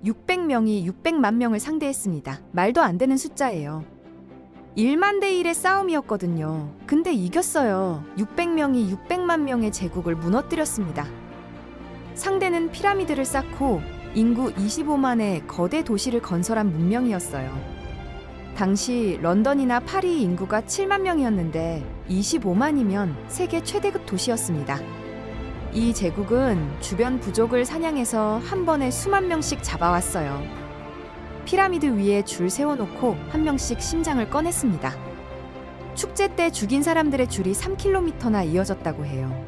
600명이 600만 명을 상대했습니다. 말도 안 되는 숫자예요. 1만 대 1의 싸움이었거든요. 근데 이겼어요. 600명이 600만 명의 제국을 무너뜨렸습니다. 상대는 피라미드를 쌓고 인구 25만의 거대 도시를 건설한 문명이었어요. 당시 런던이나 파리 인구가 7만 명이었는데 25만이면 세계 최대급 도시였습니다. 이 제국은 주변 부족을 사냥해서 한 번에 수만 명씩 잡아왔어요. 피라미드 위에 줄 세워놓고 한 명씩 심장을 꺼냈습니다. 축제 때 죽인 사람들의 줄이 3km나 이어졌다고 해요.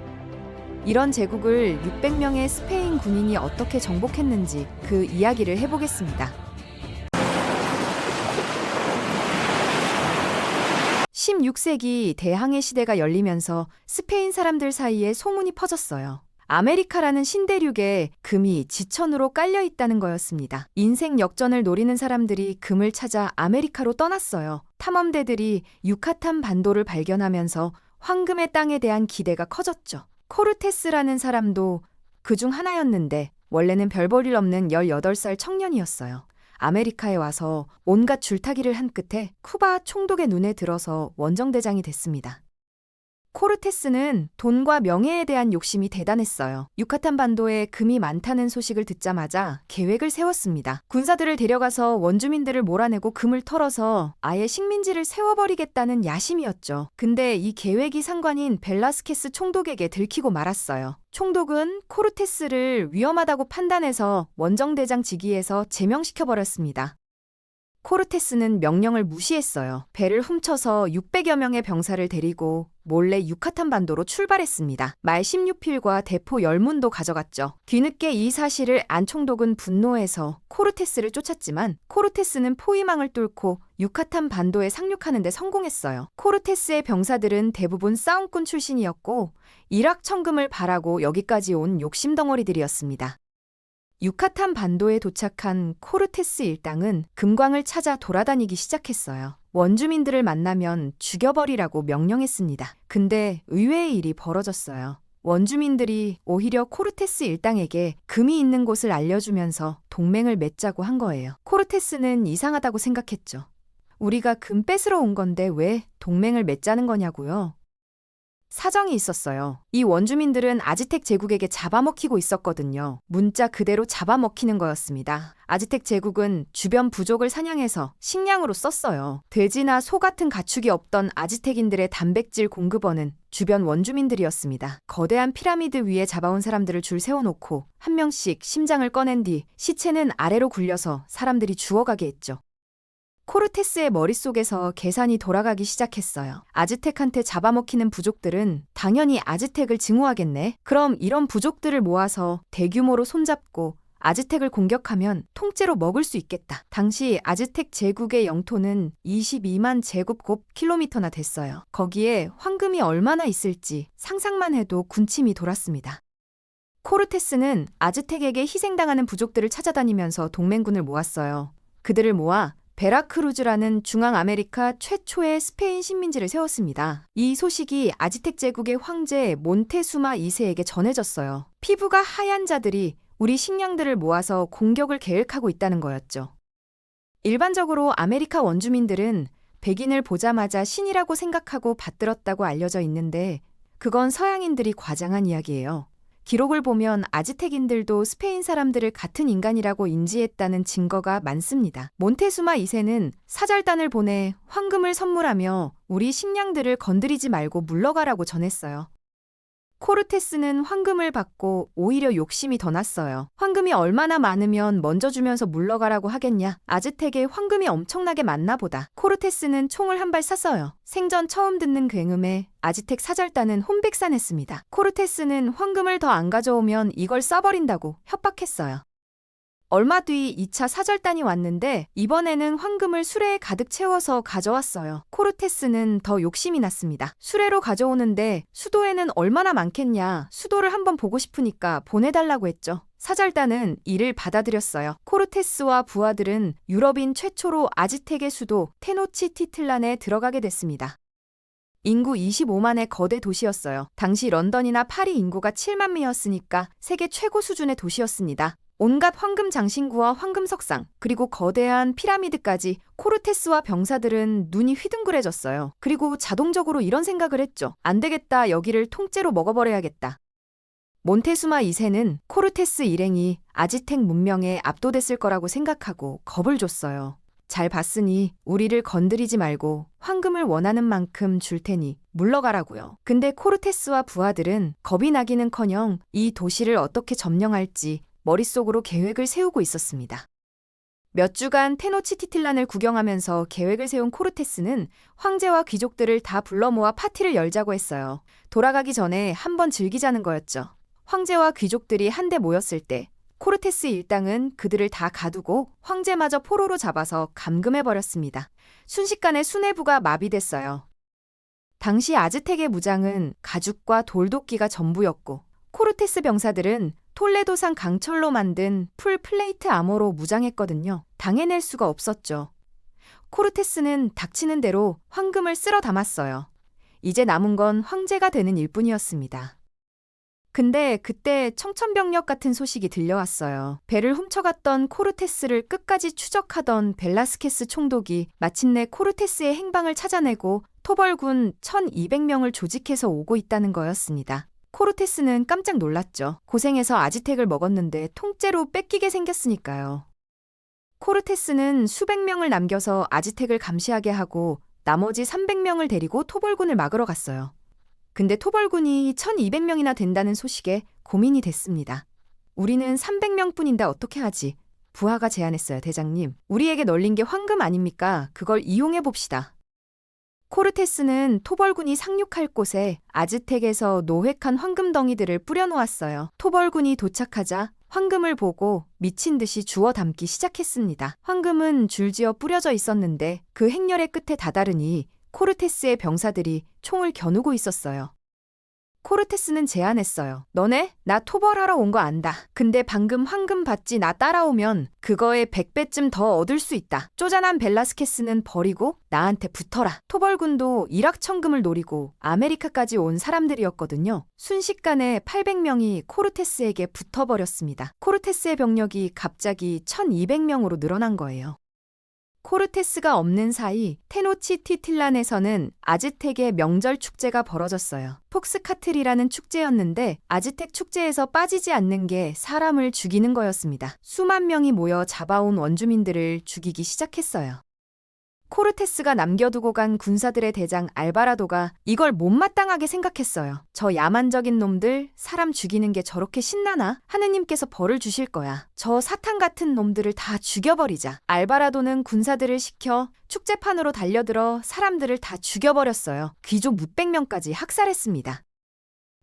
이런 제국을 600명의 스페인 군인이 어떻게 정복했는지 그 이야기를 해보겠습니다. 16세기 대항해 시대가 열리면서 스페인 사람들 사이에 소문이 퍼졌어요. 아메리카라는 신대륙에 금이 지천으로 깔려 있다는 거였습니다. 인생 역전을 노리는 사람들이 금을 찾아 아메리카로 떠났어요. 탐험대들이 유카탄 반도를 발견하면서 황금의 땅에 대한 기대가 커졌죠. 코르테스라는 사람도 그중 하나였는데 원래는 별 볼 일 없는 18살 청년이었어요. 아메리카에 와서 온갖 줄타기를 한 끝에 쿠바 총독의 눈에 들어서 원정대장이 됐습니다. 코르테스는 돈과 명예에 대한 욕심이 대단했어요. 유카탄 반도에 금이 많다는 소식을 듣자마자 계획을 세웠습니다. 군사들을 데려가서 원주민들을 몰아내고 금을 털어서 아예 식민지를 세워버리겠다는 야심이었죠. 근데 이 계획이 상관인 벨라스케스 총독에게 들키고 말았어요. 총독은 코르테스를 위험하다고 판단해서 원정대장 직위에서 제명시켜버렸습니다. 코르테스는 명령을 무시했어요. 배를 훔쳐서 600여 명의 병사를 데리고 몰래 유카탄 반도로 출발했습니다. 말 16필과 대포 10문도 가져갔죠. 뒤늦게 이 사실을 안 총독은 분노해서 코르테스를 쫓았지만 코르테스는 포위망을 뚫고 유카탄 반도에 상륙하는 데 성공했어요. 코르테스의 병사들은 대부분 싸움꾼 출신이었고 일확천금을 바라고 여기까지 온 욕심덩어리들이었습니다. 유카탄 반도에 도착한 코르테스 일당은 금광을 찾아 돌아다니기 시작했어요. 원주민들을 만나면 죽여버리라고 명령했습니다. 근데 의외의 일이 벌어졌어요. 원주민들이 오히려 코르테스 일당에게 금이 있는 곳을 알려주면서 동맹을 맺자고 한 거예요. 코르테스는 이상하다고 생각했죠. 우리가 금 뺏으러 온 건데 왜 동맹을 맺자는 거냐고요? 사정이 있었어요. 이 원주민들은 아즈텍 제국에게 잡아먹히고 있었거든요. 문자 그대로 잡아먹히는 거였습니다. 아즈텍 제국은 주변 부족을 사냥해서 식량으로 썼어요. 돼지나 소 같은 가축이 없던 아즈텍인들의 단백질 공급원은 주변 원주민들이었습니다. 거대한 피라미드 위에 잡아온 사람들을 줄 세워놓고 한 명씩 심장을 꺼낸 뒤 시체는 아래로 굴려서 사람들이 죽어가게 했죠. 코르테스의 머릿속에서 계산이 돌아가기 시작했어요. 아즈텍한테 잡아먹히는 부족들은 당연히 아즈텍을 증오하겠네. 그럼 이런 부족들을 모아서 대규모로 손잡고 아즈텍을 공격하면 통째로 먹을 수 있겠다. 당시 아즈텍 제국의 영토는 22만 제곱킬로미터나 됐어요. 거기에 황금이 얼마나 있을지 상상만 해도 군침이 돌았습니다. 코르테스는 아즈텍에게 희생당하는 부족들을 찾아다니면서 동맹군을 모았어요. 그들을 모아 베라크루즈라는 중앙아메리카 최초의 스페인 식민지를 세웠습니다. 이 소식이 아즈텍 제국의 황제 몬테수마 2세에게 전해졌어요. 피부가 하얀 자들이 우리 식량들을 모아서 공격을 계획하고 있다는 거였죠. 일반적으로 아메리카 원주민들은 백인을 보자마자 신이라고 생각하고 받들었다고 알려져 있는데 그건 서양인들이 과장한 이야기예요. 기록을 보면 아즈텍인들도 스페인 사람들을 같은 인간이라고 인지했다는 증거가 많습니다. 몬테수마 2세는 사절단을 보내 황금을 선물하며 우리 식량들을 건드리지 말고 물러가라고 전했어요. 코르테스는 황금을 받고 오히려 욕심이 더 났어요. 황금이 얼마나 많으면 먼저 주면서 물러가라고 하겠냐. 아즈텍에 황금이 엄청나게 많나 보다. 코르테스는 총을 한 발 쐈어요. 생전 처음 듣는 굉음에 아즈텍 사절단은 혼백산했습니다. 코르테스는 황금을 더 안 가져오면 이걸 쏴버린다고 협박했어요. 얼마 뒤 2차 사절단이 왔는데 이번에는 황금을 수레에 가득 채워서 가져왔어요. 코르테스는 더 욕심이 났습니다. 수레로 가져오는데 수도에는 얼마나 많겠냐. 수도를 한번 보고 싶으니까 보내달라고 했죠. 사절단은 이를 받아들였어요. 코르테스와 부하들은 유럽인 최초로 아즈텍의 수도 테노치티틀란에 들어가게 됐습니다. 인구 25만의 거대 도시였어요. 당시 런던이나 파리 인구가 7만 명이었으니까 세계 최고 수준의 도시였습니다. 온갖 황금 장신구와 황금 석상, 그리고 거대한 피라미드까지 코르테스와 병사들은 눈이 휘둥그레졌어요. 그리고 자동적으로 이런 생각을 했죠. 안 되겠다, 여기를 통째로 먹어버려야겠다. 몬테수마 2세는 코르테스 일행이 아즈텍 문명에 압도됐을 거라고 생각하고 겁을 줬어요. 잘 봤으니 우리를 건드리지 말고 황금을 원하는 만큼 줄 테니 물러가라고요. 근데 코르테스와 부하들은 겁이 나기는커녕 이 도시를 어떻게 점령할지 머릿속으로 계획을 세우고 있었습니다. 몇 주간 테노치티틀란을 구경하면서 계획을 세운 코르테스는 황제와 귀족들을 다 불러 모아 파티를 열자고 했어요. 돌아가기 전에 한번 즐기자는 거였죠. 황제와 귀족들이 한데 모였을 때 코르테스 일당은 그들을 다 가두고 황제마저 포로로 잡아서 감금해버렸습니다. 순식간에 수뇌부가 마비됐어요. 당시 아즈텍의 무장은 가죽과 돌도끼가 전부였고 코르테스 병사들은 톨레도산 강철로 만든 풀 플레이트 아머로 무장했거든요. 당해낼 수가 없었죠. 코르테스는 닥치는 대로 황금을 쓸어 담았어요. 이제 남은 건 황제가 되는 일뿐이었습니다. 근데 그때 청천벽력 같은 소식이 들려왔어요. 배를 훔쳐갔던 코르테스를 끝까지 추적하던 벨라스케스 총독이 마침내 코르테스의 행방을 찾아내고 토벌군 1200명을 조직해서 오고 있다는 거였습니다. 코르테스는 깜짝 놀랐죠. 고생해서 아즈텍을 먹었는데 통째로 뺏기게 생겼으니까요. 코르테스는 수백 명을 남겨서 아즈텍을 감시하게 하고 나머지 300명을 데리고 토벌군을 막으러 갔어요. 근데 토벌군이 1200명이나 된다는 소식에 고민이 됐습니다. 우리는 300명뿐인데 어떻게 하지? 부하가 제안했어요. 대장님, 우리에게 널린 게 황금 아닙니까? 그걸 이용해 봅시다. 코르테스는 토벌군이 상륙할 곳에 아즈텍에서 노획한 황금 덩이들을 뿌려놓았어요. 토벌군이 도착하자 황금을 보고 미친 듯이 주워 담기 시작했습니다. 황금은 줄지어 뿌려져 있었는데 그 행렬의 끝에 다다르니 코르테스의 병사들이 총을 겨누고 있었어요. 코르테스는 제안했어요. 너네? 나 토벌하러 온 거 안다. 근데 방금 황금 받지 나 따라오면 그거의 100배쯤 더 얻을 수 있다. 쪼잔한 벨라스케스는 버리고 나한테 붙어라. 토벌군도 일확천금을 노리고 아메리카까지 온 사람들이었거든요. 순식간에 800명이 코르테스에게 붙어버렸습니다. 코르테스의 병력이 갑자기 1200명으로 늘어난 거예요. 코르테스가 없는 사이 테노치티틀란에서는 아즈텍의 명절 축제가 벌어졌어요. 폭스카틀이라는 축제였는데 아즈텍 축제에서 빠지지 않는 게 사람을 죽이는 거였습니다. 수만 명이 모여 잡아온 원주민들을 죽이기 시작했어요. 코르테스가 남겨두고 간 군사들의 대장 알바라도가 이걸 못마땅하게 생각했어요. 저 야만적인 놈들 사람 죽이는 게 저렇게 신나나? 하느님께서 벌을 주실 거야. 저 사탄 같은 놈들을 다 죽여버리자. 알바라도는 군사들을 시켜 축제판으로 달려들어 사람들을 다 죽여버렸어요. 귀족 몇백 명까지 학살했습니다.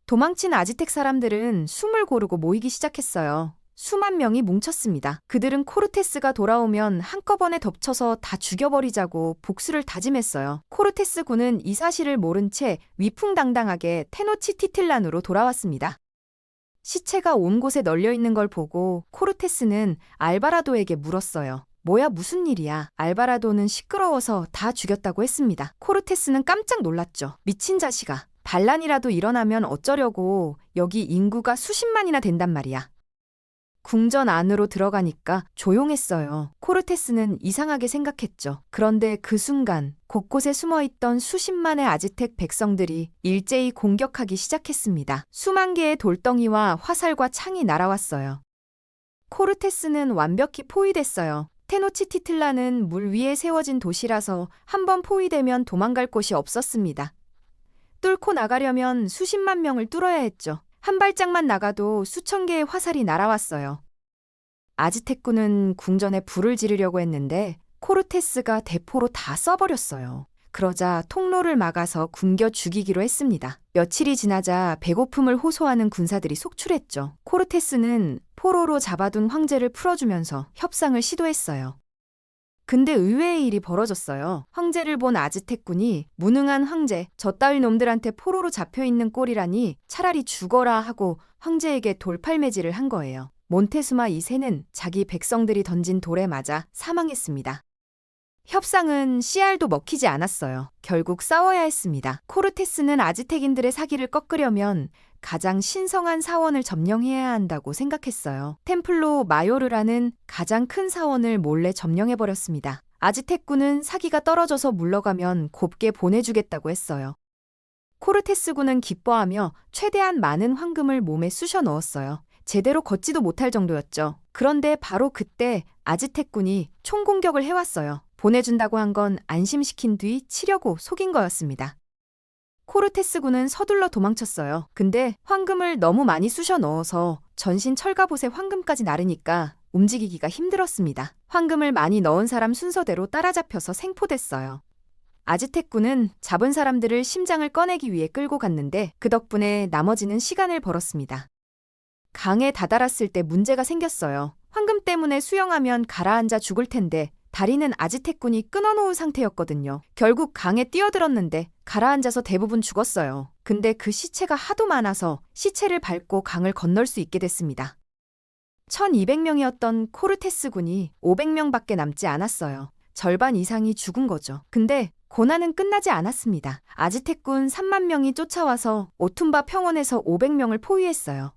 도망친 아즈텍 사람들은 숨을 고르고 모이기 시작했어요. 수만 명이 뭉쳤습니다. 그들은 코르테스가 돌아오면 한꺼번에 덮쳐서 다 죽여버리자고 복수를 다짐했어요. 코르테스 군은 이 사실을 모른 채 위풍당당하게 테노치티틀란으로 돌아왔습니다. 시체가 온 곳에 널려 있는 걸 보고 코르테스는 알바라도에게 물었어요. 뭐야, 무슨 일이야? 알바라도는 시끄러워서 다 죽였다고 했습니다. 코르테스는 깜짝 놀랐죠. 미친 자식아. 반란이라도 일어나면 어쩌려고. 여기 인구가 수십만이나 된단 말이야. 궁전 안으로 들어가니까 조용했어요. 코르테스는 이상하게 생각했죠. 그런데 그 순간 곳곳에 숨어있던 수십만의 아즈텍 백성들이 일제히 공격하기 시작했습니다. 수만 개의 돌덩이와 화살과 창이 날아왔어요. 코르테스는 완벽히 포위됐어요. 테노치티틀란은 물 위에 세워진 도시라서 한번 포위되면 도망갈 곳이 없었습니다. 뚫고 나가려면 수십만 명을 뚫어야 했죠. 한 발짝만 나가도 수천 개의 화살이 날아왔어요. 아즈텍군은 궁전에 불을 지르려고 했는데 코르테스가 대포로 다 써버렸어요. 그러자 통로를 막아서 굶겨 죽이기로 했습니다. 며칠이 지나자 배고픔을 호소하는 군사들이 속출했죠. 코르테스는 포로로 잡아둔 황제를 풀어주면서 협상을 시도했어요. 근데 의외의 일이 벌어졌어요. 황제를 본 아즈텍군이 무능한 황제, 저 따위 놈들한테 포로로 잡혀있는 꼴이라니 차라리 죽어라 하고 황제에게 돌팔매질을 한 거예요. 몬테수마 2세는 자기 백성들이 던진 돌에 맞아 사망했습니다. 협상은 씨알도 먹히지 않았어요. 결국 싸워야 했습니다. 코르테스는 아즈텍인들의 사기를 꺾으려면 가장 신성한 사원을 점령해야 한다고 생각했어요. 템플로 마요르라는 가장 큰 사원을 몰래 점령해버렸습니다. 아즈텍군은 사기가 떨어져서 물러가면 곱게 보내주겠다고 했어요. 코르테스군은 기뻐하며 최대한 많은 황금을 몸에 쑤셔 넣었어요. 제대로 걷지도 못할 정도였죠. 그런데 바로 그때 아즈텍군이 총공격을 해왔어요. 보내준다고 한 건 안심시킨 뒤 치려고 속인 거였습니다. 코르테스군은 서둘러 도망쳤어요. 근데 황금을 너무 많이 쑤셔 넣어서 전신 철갑옷에 황금까지 나르니까 움직이기가 힘들었습니다. 황금을 많이 넣은 사람 순서대로 따라잡혀서 생포됐어요. 아즈텍군은 잡은 사람들을 심장을 꺼내기 위해 끌고 갔는데 그 덕분에 나머지는 시간을 벌었습니다. 강에 다다랐을 때 문제가 생겼어요. 황금 때문에 수영하면 가라앉아 죽을 텐데 다리는 아즈텍군이 끊어놓은 상태였거든요. 결국 강에 뛰어들었는데 가라앉아서 대부분 죽었어요. 근데 그 시체가 하도 많아서 시체를 밟고 강을 건널 수 있게 됐습니다. 1200명이었던 코르테스군이 500명밖에 남지 않았어요. 절반 이상이 죽은 거죠. 근데 고난은 끝나지 않았습니다. 아즈텍군 3만 명이 쫓아와서 오툼바 평원에서 500명을 포위했어요.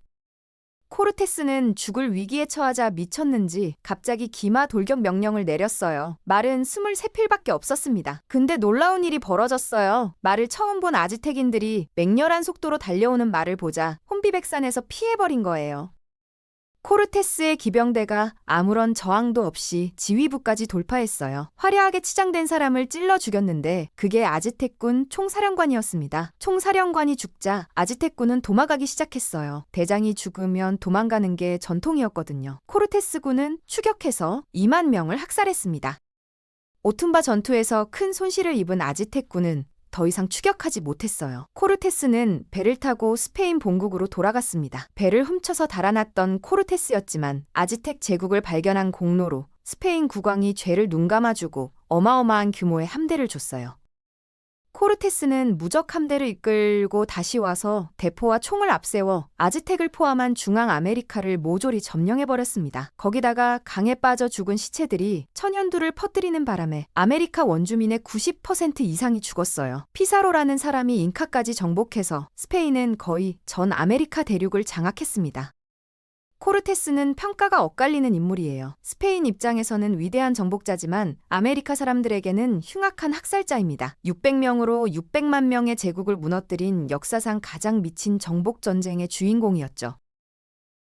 코르테스는 죽을 위기에 처하자 미쳤는지 갑자기 기마 돌격 명령을 내렸어요. 말은 23필밖에 없었습니다. 근데 놀라운 일이 벌어졌어요. 말을 처음 본 아즈텍인들이 맹렬한 속도로 달려오는 말을 보자 혼비백산에서 피해버린 거예요. 코르테스의 기병대가 아무런 저항도 없이 지휘부까지 돌파했어요. 화려하게 치장된 사람을 찔러 죽였는데 그게 아즈텍군 총사령관이었습니다. 총사령관이 죽자 아즈텍군은 도망가기 시작했어요. 대장이 죽으면 도망가는 게 전통이었거든요. 코르테스군은 추격해서 2만 명을 학살했습니다. 오툼바 전투에서 큰 손실을 입은 아즈텍군은 더 이상 추격하지 못했어요. 코르테스는 배를 타고 스페인 본국으로 돌아갔습니다. 배를 훔쳐서 달아났던 코르테스였지만 아즈텍 제국을 발견한 공로로 스페인 국왕이 죄를 눈감아주고 어마어마한 규모의 함대를 줬어요. 코르테스는 무적 함대를 이끌고 다시 와서 대포와 총을 앞세워 아즈텍을 포함한 중앙 아메리카를 모조리 점령해버렸습니다. 거기다가 강에 빠져 죽은 시체들이 천연두를 퍼뜨리는 바람에 아메리카 원주민의 90% 이상이 죽었어요. 피사로라는 사람이 잉카까지 정복해서 스페인은 거의 전 아메리카 대륙을 장악했습니다. 코르테스는 평가가 엇갈리는 인물이에요. 스페인 입장에서는 위대한 정복자지만 아메리카 사람들에게는 흉악한 학살자입니다. 600명으로 600만 명의 제국을 무너뜨린 역사상 가장 미친 정복 전쟁의 주인공이었죠.